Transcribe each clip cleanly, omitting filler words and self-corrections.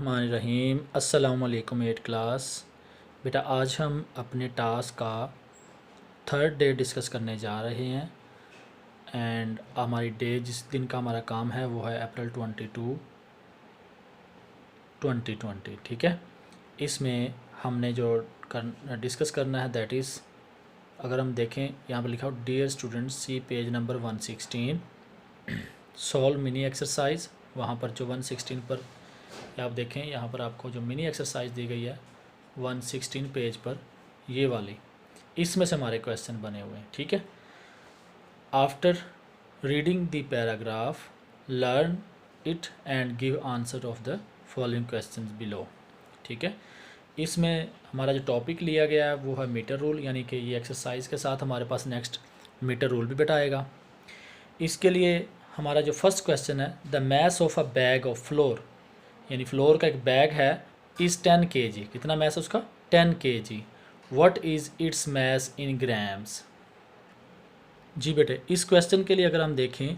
बिस्मिल्लाहिर्रहमानिर्रहीम। अस्सलाम वालेकुम 8 क्लास। बेटा आज हम अपने टास्क का थर्ड डे डिस्कस करने जा रहे हैं एंड हमारी डे जिस दिन का हमारा काम है वो है अप्रैल 22 2020। ठीक है, इसमें हमने जो डिस्कस करना है दैट इज़, अगर हम देखें यहाँ पर लिखा हो dear students see page number 116 solve mini exercise. वहाँ पर जो 116 पर आप देखें, यहाँ पर आपको जो मिनी एक्सरसाइज दी गई है 116 पेज पर, ये वाली, इसमें से हमारे क्वेश्चन बने हुए हैं। ठीक है, after reading the paragraph learn it and give answer of the following question below. ठीक है, इसमें हमारा जो टॉपिक लिया गया है वो है मीटर रूल, यानी कि ये एक्सरसाइज के साथ हमारे पास नेक्स्ट मीटर रूल भी बताएगा। इसके लिए हमारा जो फर्स्ट क्वेश्चन है, the mass of a bag of floor, यानी फ्लोर का एक बैग है, इज़ 10 kg। कितना मैस है उसका? 10 kg। What is its mass in grams. जी बेटे, इस क्वेश्चन के लिए अगर हम देखें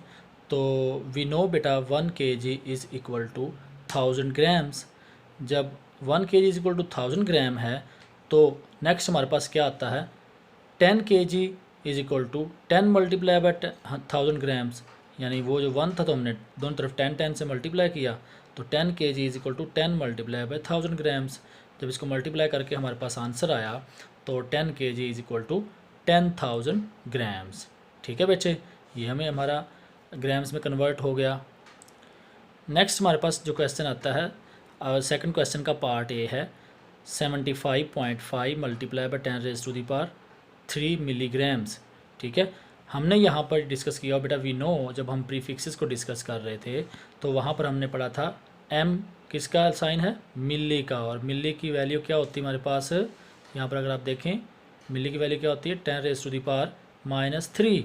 तो वी नो बेटा 1 kg is equal to 1000 grams. जब 1 kg is equal to 1000 gram है तो नेक्स्ट हमारे पास क्या आता है, 10 kg is equal to 10 multiply by 1000 grams, यानी वो जो 1 था तो हमने दोनों तरफ 10 से मल्टीप्लाई किया, तो 10 kg is equal to 10 multiply by 1000 grams. जब इसको मल्टीप्लाई करके हमारे पास आंसर आया तो 10 kg is equal to 10,000 grams. ठीक है बच्चे, ये हमें हमारा ग्राम्स में कन्वर्ट हो गया। नेक्स्ट हमारे पास जो क्वेश्चन आता है, सेकंड क्वेश्चन का पार्ट ए है, 75.5 multiply by 10 raise to the power 3 milligrams. ठीक है, हमने यहाँ पर डिस्कस किया बेटा, वी नो जब हम प्रीफिक्सेस को डिस्कस कर रहे थे तो वहाँ पर हमने पढ़ा था एम किसका साइन है, मिली का, और मिली की वैल्यू क्या होती है हमारे पास, यहाँ पर अगर आप देखें मिली की वैल्यू क्या होती है, 10 रेज़ टू द पावर -3।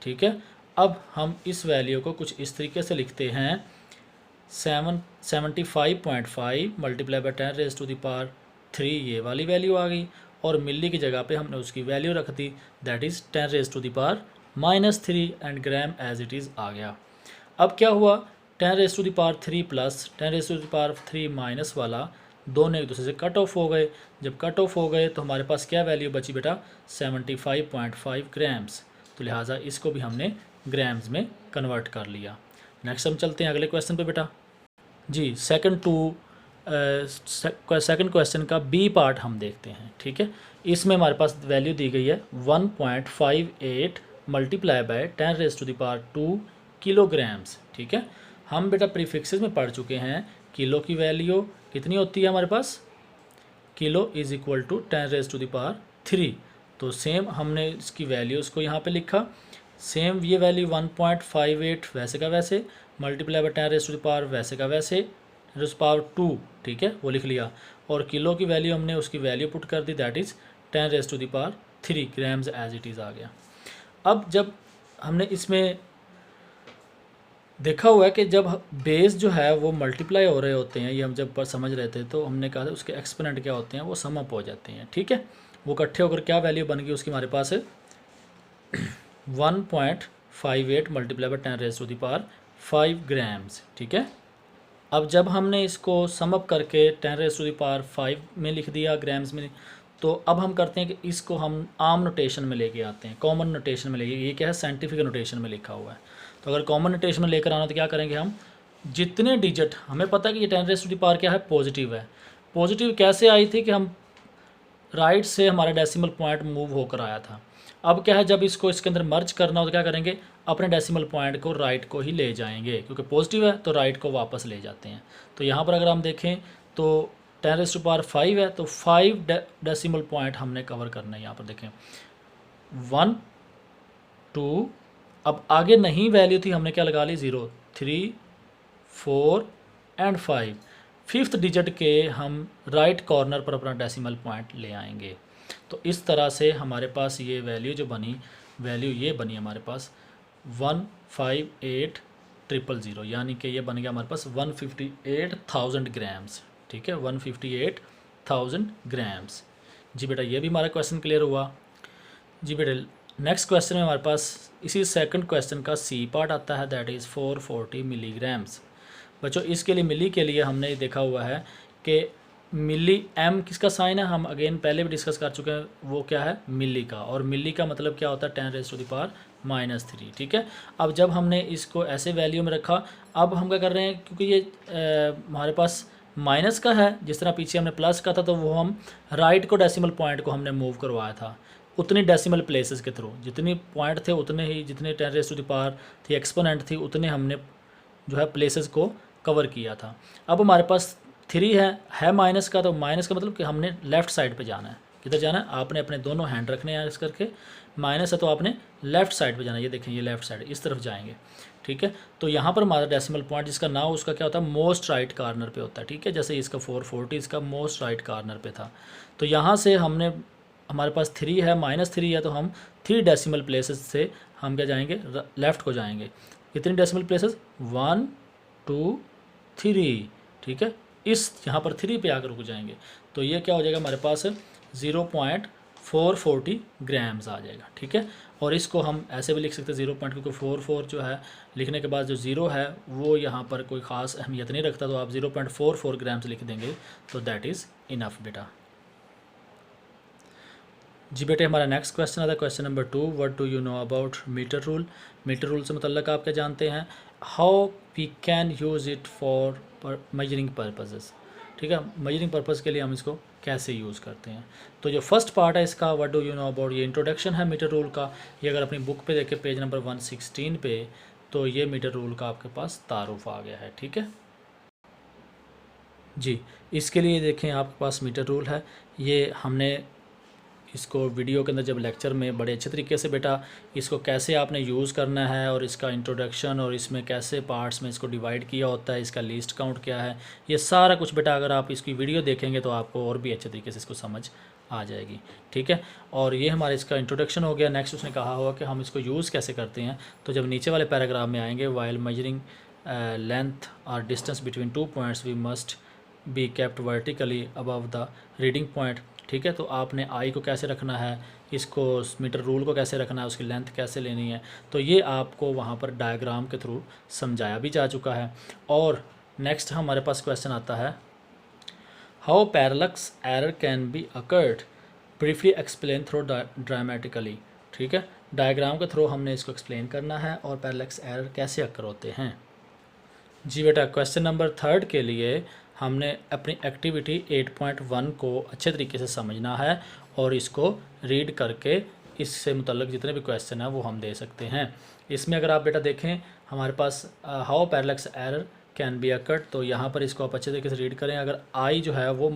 ठीक है, अब हम इस वैल्यू को कुछ इस तरीके से लिखते हैं, 75.5 multiply by 10 raise to the power 3, ये वाली वैल्यू आ गई, और मिली की जगह पे हमने उसकी वैल्यू रख दी that is 10 raise to the power -3 and gram as it is आ गया। अब क्या हुआ, 10 raise to the power 3 plus 10 raise to the power 3 minus वाला दोनों एक दूसरे से कट ऑफ हो गए। जब कट ऑफ हो गए तो हमारे पास क्या वैल्यू बची बेटा, 75.5 ग्राम्स। तो लिहाजा इसको भी हमने ग्राम्स में कन्वर्ट कर लिया। नेक्स्ट हम चलते हैं अगले क्वेश्चन पे बेटा। जी, सेकंड क्वेश्चन का बी पार्ट हम देखते हैं। ठीक है, इसमें हमारे पास वैल्यू दी गई है 1.58 multiply by 10 raise to the power 2 kilograms. ठीक है, हम बेटा प्रीफिक्सेस में पढ़ चुके हैं किलो की वैल्यू कितनी होती है हमारे पास, kilo is equal to 10 raise to the power 3। तो सेम हमने इसकी वैल्यूज़ को यहाँ पे लिखा, सेम ये वैल्यू 1.58 वैसे का वैसे multiply by 10 raise to the power वैसे का वैसे रेज़ टू पावर 2। ठीक है, वो लिख लिया, और किलो की वैल्यू हमने उसकी वैल्यू पुट कर दी that is 10 raise to the power 3 grams as it is आ गया। अब जब हमने इसमें देखा हुआ है कि जब बेस जो है वो मल्टीप्लाई हो रहे होते हैं, ये हम जब पर समझ रहे थे तो हमने कहा था उसके एक्सपोनेंट क्या होते हैं, वो सम अप हो जाते हैं। ठीक है, वो इकट्ठे होकर क्या वैल्यू बन गई उसकी हमारे पास 1.58 multiply by 10 raise to the power 5 grams. ठीक है, अब जब हमने इसको सम अप करके 10 रेज़ टू द पावर 5 में लिख दिया ग्राम्स में, तो अब हम करते हैं कि इसको हम आम नोटेशन में लेके आते हैं, कॉमन नोटेशन में लेके, ये क्या है साइंटिफिक नोटेशन में लिखा हुआ है। तो अगर कॉमन नोटेशन में लेकर आना तो क्या करेंगे हम, जितने डिजिट हमें पता है कि ये 10 रेज़ टू द पावर क्या है, पॉजिटिव है। पॉजिटिव कैसे आई थी कि हम राइट से हमारा डेसिमल पॉइंट मूव होकर आया था। अब क्या है, जब इसको इसके अंदर मर्ज करना हो तो क्या करेंगे, अपने डेसिमल पॉइंट को राइट को ही ले जाएंगे, क्योंकि पॉजिटिव है तो राइट को वापस ले जाते हैं। तो यहाँ पर अगर हम देखें तो 10 रेज़ टू पावर 5 है तो 5 डेसिमल पॉइंट हमने कवर करना है। यहाँ पर देखें 1 2, अब आगे नहीं वैल्यू थी, हमने क्या लगा ली 0 3 4 एंड 5, फिफ्थ डिजिट के हम राइट कॉर्नर पर अपना डेसिमल पॉइंट ले आएंगे। तो इस तरह से हमारे पास ये वैल्यू जो बनी, वैल्यू ये बनी हमारे पास 158,000, यानी कि ये बन गया हमारे पास 158,000 ग्राम्स। ठीक है, 158,000 ग्राम्स। जी बेटा, ये भी हमारा क्वेश्चन क्लियर हुआ। जी बेटा, नेक्स्ट क्वेश्चन में हमारे पास इसी सेकंड क्वेश्चन का सी पार्ट आता है दैट इज़ 440 मिलीग्राम्स। बच्चों इसके लिए मिली के लिए हमने देखा हुआ है कि मिली एम किसका साइन है, हम अगेन पहले भी डिस्कस कर चुके हैं, वो क्या है मिली का, और मिली का मतलब क्या होता है 10⁻³ ठीक है। अब जब हमने इसको ऐसे वैल्यू में रखा, अब हम क्या कर रहे हैं, क्योंकि ये हमारे पास माइनस का है, जिस तरह पीछे हमने प्लस का था, तो वो हम राइट को डेसिमल पॉइंट को हमने मूव करवाया था उतनी डेसिमल प्लेसेस के थ्रू, जितनी पॉइंट थे उतने ही, जितने 10⁻³ थी एक्सपोनेंट थी, उतने हमने जो है प्लेसेस को कवर किया था। अब हमारे पास 3 है माइनस का, तो माइनस का मतलब कि हमने लेफ़्ट साइड पे जाना है। किधर जाना है, आपने अपने दोनों हैंड रखने हैं इस करके, माइनस है तो आपने लेफ़्ट साइड पे जाना है, ये देखें ये लेफ़्ट साइड इस तरफ जाएंगे, ठीक है। तो यहाँ पर हमारा डेसिमल पॉइंट जिसका नाउ उसका क्या होता है, मोस्ट राइट कॉर्नर पे होता है, ठीक है। जैसे इसका 440 इसका मोस्ट राइट कॉर्नर पे था, तो यहाँ से हमने, हमारे पास 3 है -3 है, तो हम 3 डेसिमल प्लेसेस से हम क्या जाएंगे, लेफ़्ट को जाएंगे। कितनी डेसिमल प्लेसेस, 1 2 3, ठीक है। इस यहाँ पर 3 पे आकर रुक जाएंगे, तो ये क्या हो जाएगा हमारे पास 0.440 ग्राम्स आ जाएगा, ठीक है। और इसको हम ऐसे भी लिख सकते हैं 0. क्योंकि 44 जो है लिखने के बाद जो 0 है वो यहाँ पर कोई ख़ास अहमियत नहीं रखता, तो आप 0.44 ग्राम्स लिख देंगे, तो दैट इज़ इनफ बेटा। जी बेटे, हमारा नेक्स्ट क्वेश्चन आता है question number 2, what do you know about metre rule. Metre rule से मतलब आप क्या जानते हैं, how we can use it for measuring purposes, ठीक है। मेजरिंग पर्पस के लिए हम इसको कैसे यूज़ करते हैं। तो जो फर्स्ट पार्ट है इसका, what do you know about, ये इंट्रोडक्शन है मीटर रूल का। ये अगर अपनी बुक पे देखें पेज नंबर 116 पे, तो ये मीटर रूल का आपके पास तारुफ आ गया है, ठीक है जी। इसके लिए देखें आपके पास मीटर रूल है, ये हमने इसको वीडियो के अंदर जब लेक्चर में बड़े अच्छे तरीके से बेटा इसको कैसे आपने यूज़ करना है, और इसका इंट्रोडक्शन, और इसमें कैसे पार्ट्स में इसको डिवाइड किया होता है, इसका लीस्ट काउंट क्या है, ये सारा कुछ बेटा अगर आप इसकी वीडियो देखेंगे तो आपको और भी अच्छे तरीके से इसको समझ आ जाएगी, ठीक है। और ये हमारा इसका इंट्रोडक्शन हो गया। नेक्स्ट उसने कहा हुआ कि हम इसको यूज़ कैसे करते हैं, तो जब नीचे वाले पैराग्राफ में आएंगे, वाइल मेजरिंग लेंथ और distance between 2 points we must be kept vertically above the reading point, ठीक है। तो आपने आई को कैसे रखना है, इसको मीटर रूल को कैसे रखना है, उसकी लेंथ कैसे लेनी है, तो ये आपको वहाँ पर डायग्राम के थ्रू समझाया भी जा चुका है। और नेक्स्ट हमारे पास क्वेश्चन आता है, how parallax error can be occurred, briefly explain through dramatically, ठीक है। डायग्राम के थ्रू हमने इसको एक्सप्लेन करना है और पैरेलक्स एरर कैसे अकर होते हैं। जी बेटा, क्वेश्चन नंबर 3 के लिए हमने अपनी एक्टिविटी 8.1 को अच्छे तरीके से समझना है, और इसको रीड करके इससे मुतल्लिक जितने भी क्वेश्चन हैं वो हम दे सकते हैं। इसमें अगर आप बेटा देखें हमारे पास how parallax error can be occurred, तो यहाँ पर इसको आप अच्छे तरीके से रीड करें। अगर आई जो है वो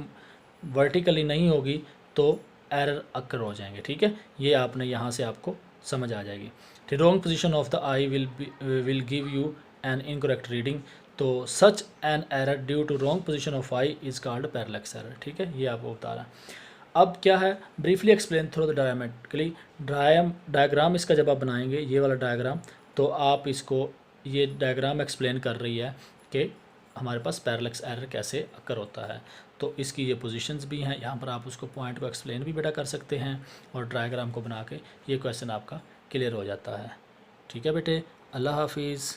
वर्टिकली नहीं होगी तो एरर अकर हो जाएंगे, ठीक है। ये आपने यहाँ से आपको समझ आ जाएगी। The wrong position of the eye will give you an incorrect reading, तो such an error due to wrong position of eye is called parallax error, ठीक है। ये आपको बता रहा है। अब क्या है, briefly explain through the diametrically, diagram इसका जब आप बनाएंगे ये वाला डायग्राम, तो आप इसको, ये डायग्राम एक्सप्लेन कर रही है कि हमारे पास पैरेलक्स एरर कैसे अकर होता है। तो इसकी ये पोजीशंस भी हैं, यहाँ पर आप उसको पॉइंट को एक्सप्लेन भी बेटा कर सकते हैं, और डायग्राम को बना के ये क्वेश्चन आपका क्लियर हो जाता है, ठीक है बेटे। अल्लाह हाफिज़।